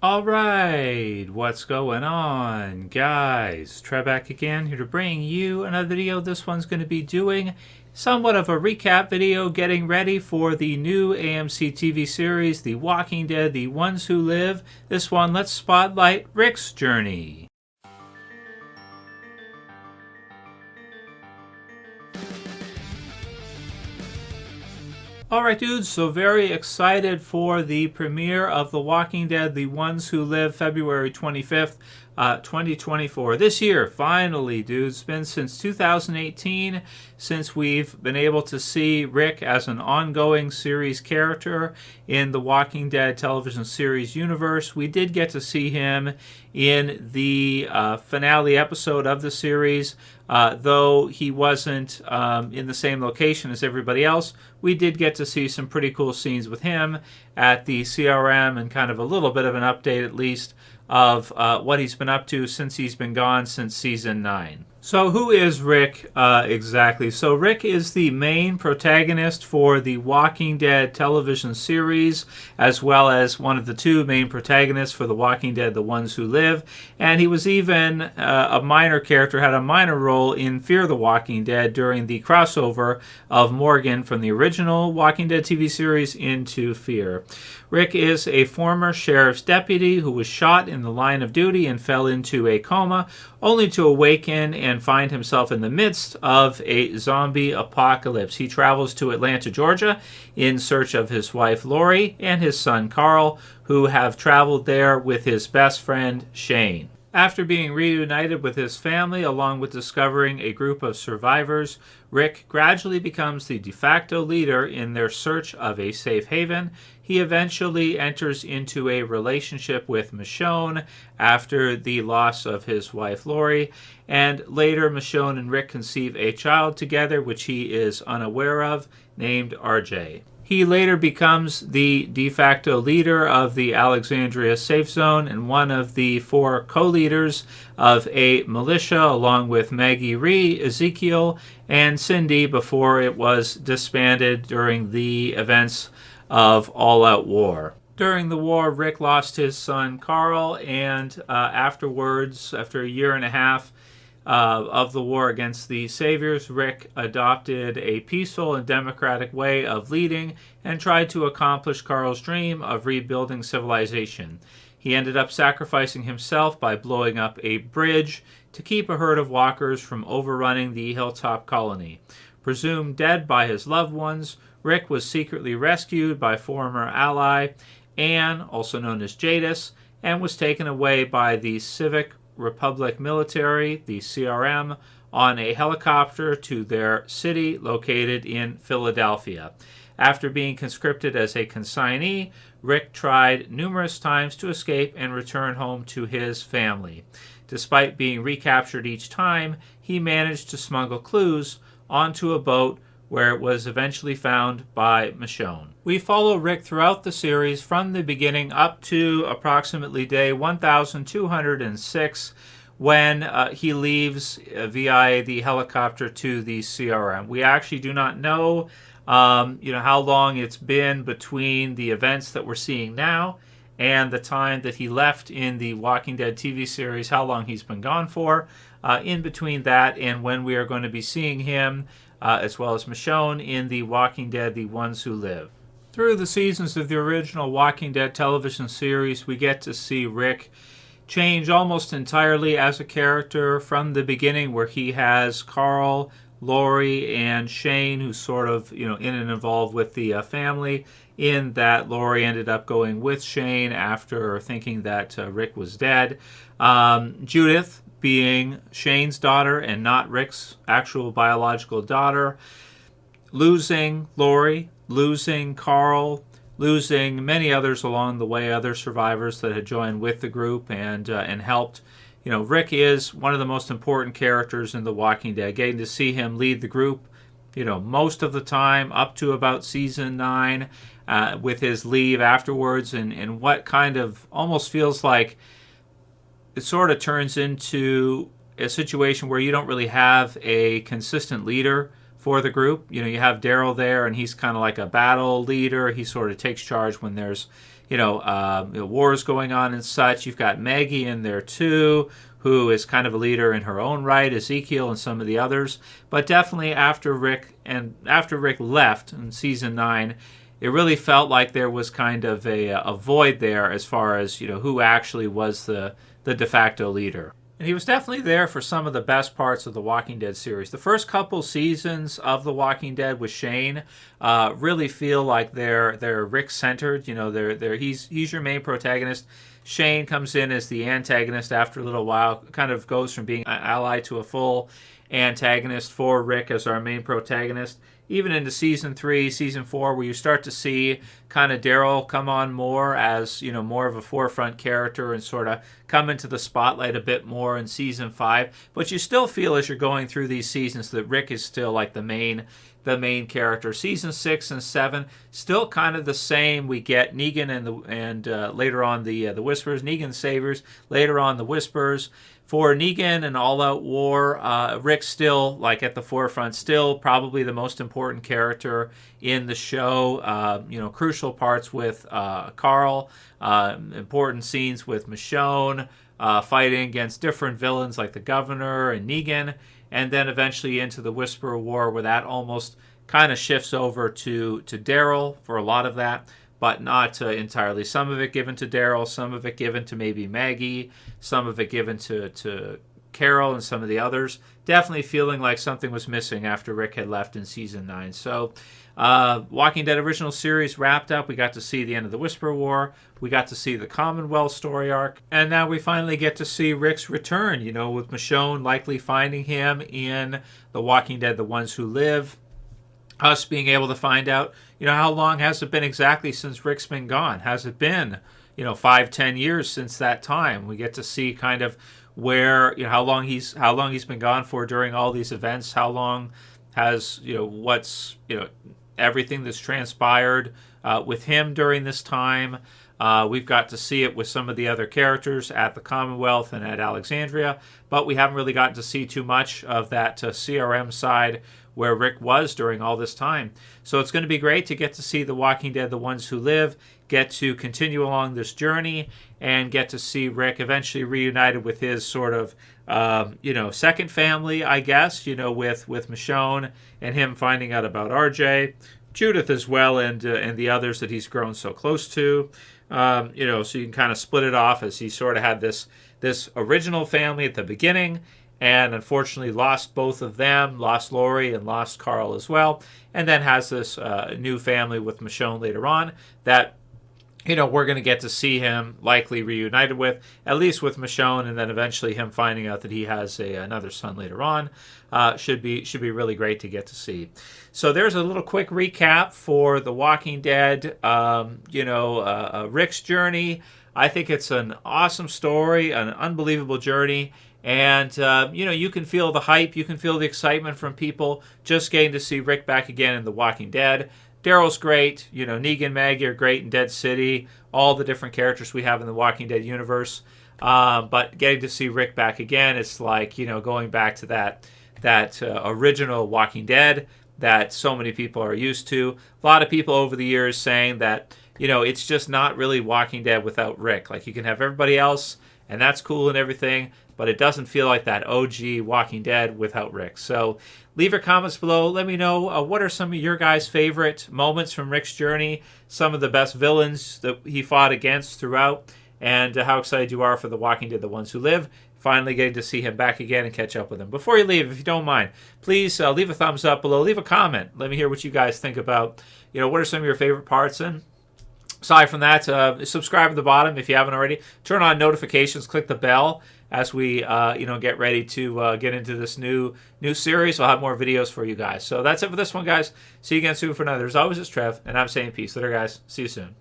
Alright, what's going on, guys? Trev back again, here to bring you another video. This one's going to be doing somewhat of a recap video, getting ready for the new AMC TV series, The Walking Dead, The Ones Who Live. This one, let's spotlight Rick's journey. Alright dudes, so very excited for the premiere of The Walking Dead, The Ones Who Live, February 25th, 2024. This year, finally, dudes. It's been since 2018 since we've been able to see Rick as an ongoing series character in the Walking Dead television series universe. We did get to see him in the finale episode of the series. Though he wasn't in the same location as everybody else, we did get to see some pretty cool scenes with him at the CRM and kind of a little bit of an update, at least, of what he's been up to since he's been gone since Season 9. So who is Rick exactly? So Rick is the main protagonist for the Walking Dead television series, as well as one of the two main protagonists for The Walking Dead, The Ones Who Live. And he was even a minor character, had a minor role in Fear the Walking Dead during the crossover of Morgan from the original Walking Dead TV series into Fear. Rick is a former sheriff's deputy who was shot in the line of duty and fell into a coma, only to awaken and find himself in the midst of a zombie apocalypse. He travels to Atlanta, Georgia, in search of his wife Lori and his son Carl, who have traveled there with his best friend Shane. After being reunited with his family, along with discovering a group of survivors, Rick gradually becomes the de facto leader in their search of a safe haven. He eventually enters into a relationship with Michonne after the loss of his wife Lori, and later Michonne and Rick conceive a child together, which he is unaware of, named RJ. He later becomes the de facto leader of the Alexandria Safe Zone and one of the 4 co-leaders of a militia, along with Maggie Rhee, Ezekiel, and Cindy, before it was disbanded during the events of All Out War. During the war, Rick lost his son Carl, and afterwards, after a year and a half of the war against the Saviors, Rick adopted a peaceful and democratic way of leading and tried to accomplish Carl's dream of rebuilding civilization. He ended up sacrificing himself by blowing up a bridge to keep a herd of walkers from overrunning the hilltop colony. Presumed dead by his loved ones, Rick was secretly rescued by former ally Anne, also known as Jadis, and was taken away by the Civic Republic military, the CRM, on a helicopter to their city located in Philadelphia. After being conscripted as a consignee, Rick tried numerous times to escape and return home to his family. Despite being recaptured each time, he managed to smuggle clues onto a boat where it was eventually found by Michonne. We follow Rick throughout the series from the beginning up to approximately day 1206 when he leaves via the helicopter to the CRM. We actually do not know how long it's been between the events that we're seeing now and the time that he left in the Walking Dead TV series, how long he's been gone for. In between that and when we are going to be seeing him, as well as Michonne, in The Walking Dead, The Ones Who Live. Through the seasons of the original Walking Dead television series, we get to see Rick change almost entirely as a character from the beginning, where he has Carl, Lori, and Shane, who's sort of, in and involved with the family, in that Lori ended up going with Shane after thinking that Rick was dead. Judith, being Shane's daughter and not Rick's actual biological daughter, losing Lori, losing Carl, losing many others along the way, other survivors that had joined with the group and helped. Rick is one of the most important characters in The Walking Dead. Getting to see him lead the group, most of the time up to about Season 9, with his leave afterwards, and what kind of almost feels like it sort of turns into a situation where you don't really have a consistent leader for the group. You have Daryl there, and he's kind of like a battle leader. He sort of takes charge when there's, wars going on and such. You've got Maggie in there too, who is kind of a leader in her own right, Ezekiel and some of the others. But definitely after Rick left in season 9, it really felt like there was kind of a void there as far as who actually was the de facto leader. And he was definitely there for some of the best parts of the Walking Dead series. The first couple seasons of The Walking Dead with Shane really feel like they're Rick-centered. He's your main protagonist. Shane comes in as the antagonist after a little while, kind of goes from being an ally to a full antagonist for Rick as our main protagonist. Even into season 3, season 4, where you start to see kind of Daryl come on more as more of a forefront character and sort of come into the spotlight a bit more in season 5. But you still feel as you're going through these seasons that Rick is still like the main character. Season 6 and 7 still kind of the same. We get Negan and later on the Whisperers, Negan Saviors, later on the Whisperers. For Negan and All Out War, Rick's still like at the forefront, still probably the most important character in the show. Crucial parts with Carl, important scenes with Michonne, fighting against different villains like the Governor and Negan, and then eventually into the Whisperer War, where that almost kind of shifts over to Daryl for a lot of that, but not entirely. Some of it given to Daryl, some of it given to maybe Maggie, some of it given to Carol and some of the others. Definitely feeling like something was missing after Rick had left in season 9. So Walking Dead original series wrapped up. We got to see the end of the Whisper War. We got to see the Commonwealth story arc. And now we finally get to see Rick's return, with Michonne likely finding him in The Walking Dead, The Ones Who Live. Us being able to find out, how long has it been exactly since Rick's been gone? Has it been, 5-10 years since that time? We get to see kind of where, how long he's been gone for during all these events. How long has, what's, everything that's transpired with him during this time. We've got to see it with some of the other characters at the Commonwealth and at Alexandria, but we haven't really gotten to see too much of that CRM side where Rick was during all this time. So it's going to be great to get to see The Walking Dead, The Ones Who Live, get to continue along this journey, and get to see Rick eventually reunited with his sort of, second family, I guess, with Michonne and him finding out about RJ, Judith as well, and the others that he's grown so close to. So you can kind of split it off as he sort of had this original family at the beginning, and unfortunately lost both of them, lost Lori and lost Carl as well, and then has this new family with Michonne later on that we're going to get to see him likely reunited with, at least with Michonne, and then eventually him finding out that he has another son later on. Should be really great to get to see. So there's a little quick recap for The Walking Dead, Rick's journey. I think it's an awesome story, an unbelievable journey. And, you can feel the hype, you can feel the excitement from people just getting to see Rick back again in The Walking Dead. Daryl's great, Negan, Maggie are great in Dead City, all the different characters we have in the Walking Dead universe. But getting to see Rick back again, it's like, going back to that original Walking Dead that so many people are used to. A lot of people over the years saying that, it's just not really Walking Dead without Rick. Like, you can have everybody else, and that's cool and everything, but it doesn't feel like that OG Walking Dead without Rick. So leave your comments below. Let me know what are some of your guys' favorite moments from Rick's journey, some of the best villains that he fought against throughout, and how excited you are for The Walking Dead, The Ones Who Live. Finally getting to see him back again and catch up with him. Before you leave, if you don't mind, please leave a thumbs up below. Leave a comment. Let me hear what you guys think about, what are some of your favorite parts. And aside from that, subscribe at the bottom if you haven't already. Turn on notifications. Click the bell as we, get ready to get into this new series. I'll have more videos for you guys. So that's it for this one, guys. See you again soon for another. As always, it's Trev, and I'm saying peace. Later, guys. See you soon.